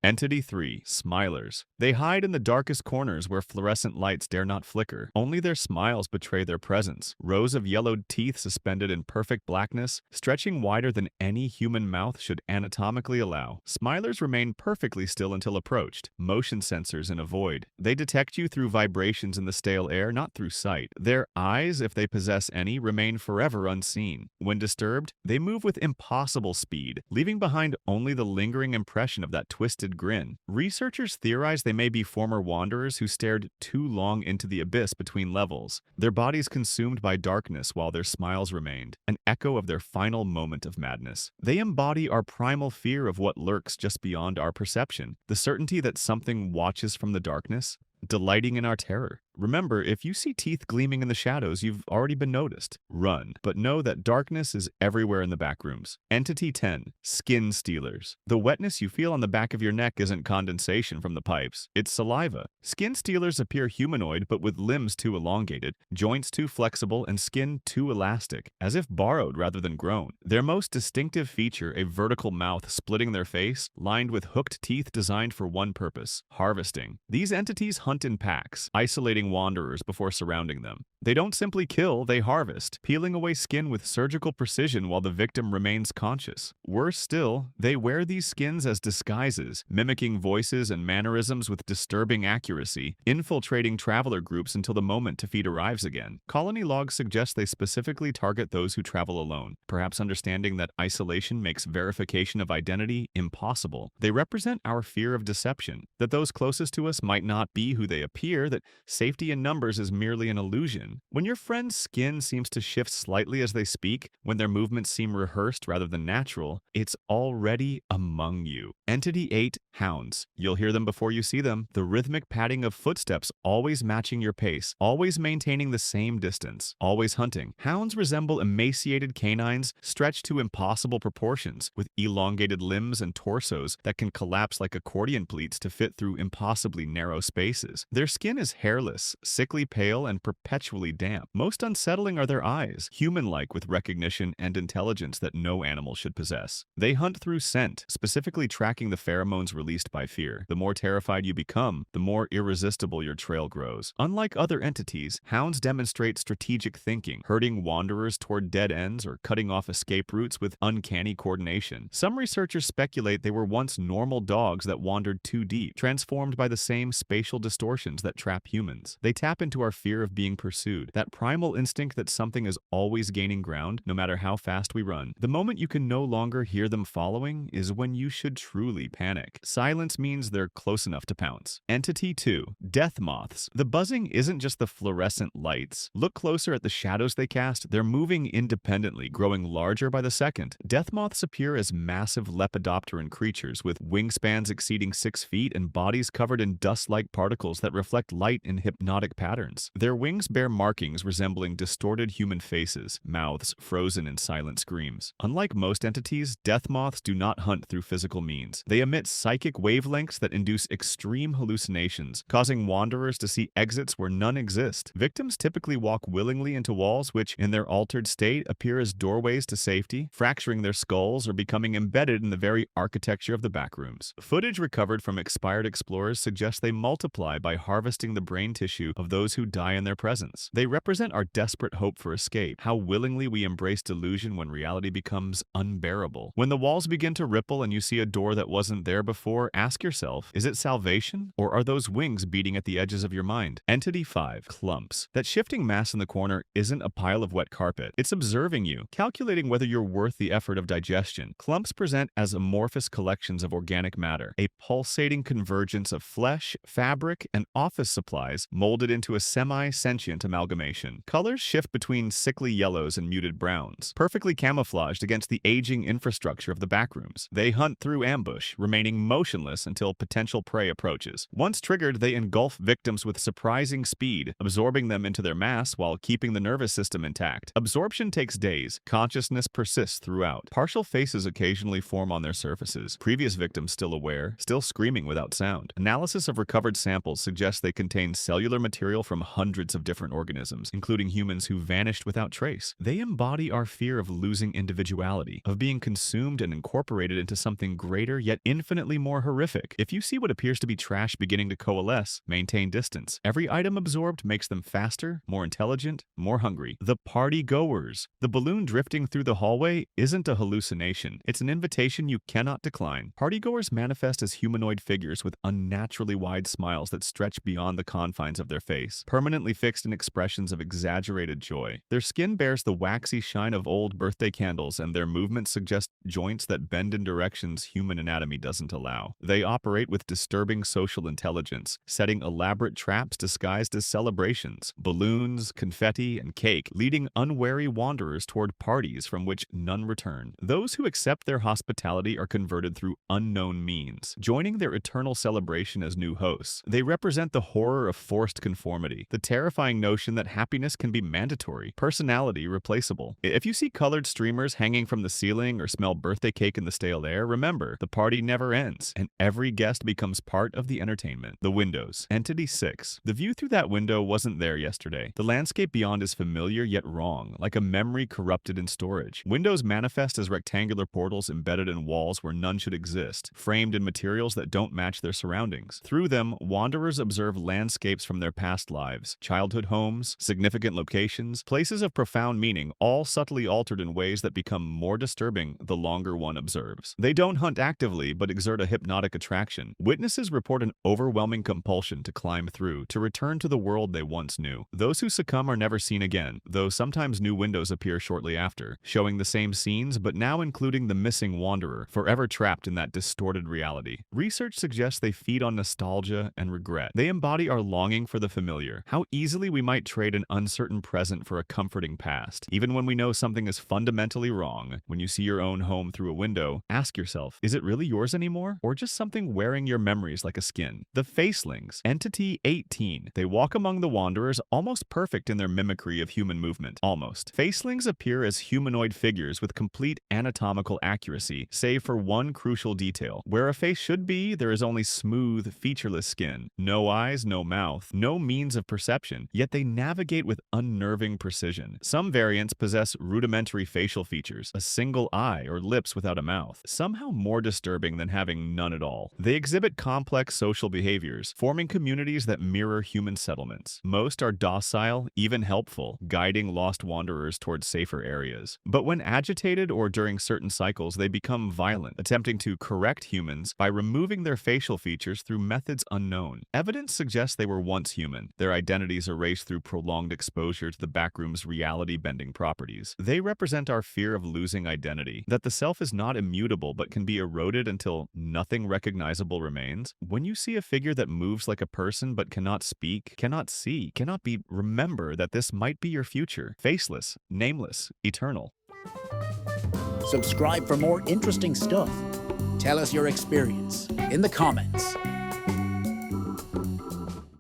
Entity 3. Smilers. They hide in the darkest corners where fluorescent lights dare not flicker. Only their smiles betray their presence. Rows of yellowed teeth suspended in perfect blackness, stretching wider than any human mouth should anatomically allow. Smilers remain perfectly still until approached, motion sensors in a void. They detect you through vibrations in the stale air, not through sight. Their eyes, if they possess any, remain forever unseen. When disturbed, they move with impossible speed, leaving behind only the lingering impression of that twisted grin. Researchers theorize they may be former wanderers who stared too long into the abyss between levels, their bodies consumed by darkness while their smiles remained, an echo of their final moment of madness. They embody our primal fear of what lurks just beyond our perception, the certainty that something watches from the darkness, delighting in our terror. Remember, if you see teeth gleaming in the shadows, you've already been noticed. Run, but know that darkness is everywhere in the backrooms. Entity 10. Skin Stealers. The wetness you feel on the back of your neck isn't condensation from the pipes, it's saliva. Skin stealers appear humanoid but with limbs too elongated, joints too flexible, and skin too elastic, as if borrowed rather than grown. Their most distinctive feature, a vertical mouth splitting their face, lined with hooked teeth designed for one purpose: harvesting. These entities hunt in packs, isolating wanderers before surrounding them. They don't simply kill, they harvest, peeling away skin with surgical precision while the victim remains conscious. Worse still, they wear these skins as disguises, mimicking voices and mannerisms with disturbing accuracy, infiltrating traveler groups until the moment to feed arrives again. Colony logs suggest they specifically target those who travel alone, perhaps understanding that isolation makes verification of identity impossible. They represent our fear of deception, that those closest to us might not be who they appear, that safety in numbers is merely an illusion. When your friend's skin seems to shift slightly as they speak, when their movements seem rehearsed rather than natural, it's already among you. Entity 8. Hounds. You'll hear them before you see them, the rhythmic padding of footsteps always matching your pace, always maintaining the same distance, always hunting. Hounds resemble emaciated canines stretched to impossible proportions, with elongated limbs and torsos that can collapse like accordion pleats to fit through impossibly narrow spaces. Their skin is hairless, sickly pale, and perpetually damp. Most unsettling are their eyes, human-like with recognition and intelligence that no animal should possess. They hunt through scent, specifically tracking the pheromones released by fear. The more terrified you become, the more irresistible your trail grows. Unlike other entities, hounds demonstrate strategic thinking, herding wanderers toward dead ends or cutting off escape routes with uncanny coordination. Some researchers speculate they were once normal dogs that wandered too deep, transformed by the same spatial distortions that trap humans. They tap into our fear of being pursued, that primal instinct that something is always gaining ground, no matter how fast we run. The moment you can no longer hear them following is when you should truly panic. Silence means they're close enough to pounce. Entity 2. Deathmoths. The buzzing isn't just the fluorescent lights. Look closer at the shadows they cast. They're moving independently, growing larger by the second. Deathmoths appear as massive lepidopteran creatures with wingspans exceeding 6 feet and bodies covered in dust-like particles that reflect light in hypnotic patterns. Their wings bear markings resembling distorted human faces, mouths frozen in silent screams. Unlike most entities, deathmoths do not hunt through physical means. They emit psychic wavelengths that induce extreme hallucinations, causing wanderers to see exits where none exist. Victims typically walk willingly into walls which, in their altered state, appear as doorways to safety, fracturing their skulls or becoming embedded in the very architecture of the backrooms. Footage recovered from expired explorers suggests they multiply by harvesting the brain tissue of those who die in their presence. They represent our desperate hope for escape, how willingly we embrace delusion when reality becomes unbearable. When the walls begin to ripple and you see a door that wasn't there before, ask yourself, is it salvation, or are those wings beating at the edges of your mind? Entity 5. Clumps. That shifting mass in the corner isn't a pile of wet carpet. It's observing you, calculating whether you're worth the effort of digestion. Clumps present as amorphous collections of organic matter, a pulsating convergence of flesh, fabric, and office supplies molded into a semi-sentient amalgamation. Colors shift between sickly yellows and muted browns, perfectly camouflaged against the aging infrastructure of the backrooms. They hunt through ambush, remaining motionless until potential prey approaches. Once triggered, they engulf victims with surprising speed, absorbing them into their mass while keeping the nervous system intact. Absorption takes days. Consciousness persists throughout. Partial faces occasionally form on their surfaces, previous victims still aware, still screaming without sound. Analysis of recovered samples suggests they contain cellular cellular material from hundreds of different organisms, including humans who vanished without trace. They embody our fear of losing individuality, of being consumed and incorporated into something greater yet infinitely more horrific. If you see what appears to be trash beginning to coalesce, maintain distance. Every item absorbed makes them faster, more intelligent, more hungry. The Partygoers. The balloon drifting through the hallway isn't a hallucination. It's an invitation you cannot decline. Partygoers manifest as humanoid figures with unnaturally wide smiles that stretch beyond the confines of their face, permanently fixed in expressions of exaggerated joy. Their skin bears the waxy shine of old birthday candles, and their movements suggest joints that bend in directions human anatomy doesn't allow. They operate with disturbing social intelligence, setting elaborate traps disguised as celebrations, balloons, confetti, and cake, leading unwary wanderers toward parties from which none return. Those who accept their hospitality are converted through unknown means, joining their eternal celebration as new hosts. They represent the horror of forced conformity, the terrifying notion that happiness can be mandatory, personality replaceable. If you see colored streamers hanging from the ceiling or smell birthday cake in the stale air, remember, the party never ends, and every guest becomes part of the entertainment. The windows. Entity 6. The view through that window wasn't there yesterday. The landscape beyond is familiar yet wrong, like a memory corrupted in storage. Windows manifest as rectangular portals embedded in walls where none should exist, framed in materials that don't match their surroundings. Through them, wanderers observe landscapes from their past lives, childhood homes, significant locations, places of profound meaning, all subtly altered in ways that become more disturbing the longer one observes. They don't hunt actively, but exert a hypnotic attraction. Witnesses report an overwhelming compulsion to climb through, to return to the world they once knew. Those who succumb are never seen again, though sometimes new windows appear shortly after, showing the same scenes but now including the missing wanderer, forever trapped in that distorted reality. Research suggests they feed on nostalgia and regret. They embody our longing for the familiar, how easily we might trade an uncertain present for a comforting past. Even when we know something is fundamentally wrong, when you see your own home through a window, ask yourself, is it really yours anymore? Or just something wearing your memories like a skin? The Facelings. Entity 18. They walk among the wanderers, almost perfect in their mimicry of human movement. Almost. Facelings appear as humanoid figures with complete anatomical accuracy, save for one crucial detail. Where a face should be, there is only smooth, featureless skin. No eyes, no mouth, no means of perception, yet they navigate with unnerving precision. Some variants possess rudimentary facial features, a single eye or lips without a mouth, somehow more disturbing than having none at all. They exhibit complex social behaviors, forming communities that mirror human settlements. Most are docile, even helpful, guiding lost wanderers towards safer areas. But when agitated or during certain cycles, they become violent, attempting to correct humans by removing their facial features through methods unknown. Evidence suggests they were once human, their identities erased through prolonged exposure to the Backroom's reality-bending properties. They represent our fear of losing identity, that the self is not immutable but can be eroded until nothing recognizable remains. When you see a figure that moves like a person but cannot speak, cannot see, cannot be, remember that this might be your future. Faceless, nameless, eternal. Subscribe for more interesting stuff. Tell us your experience in the comments.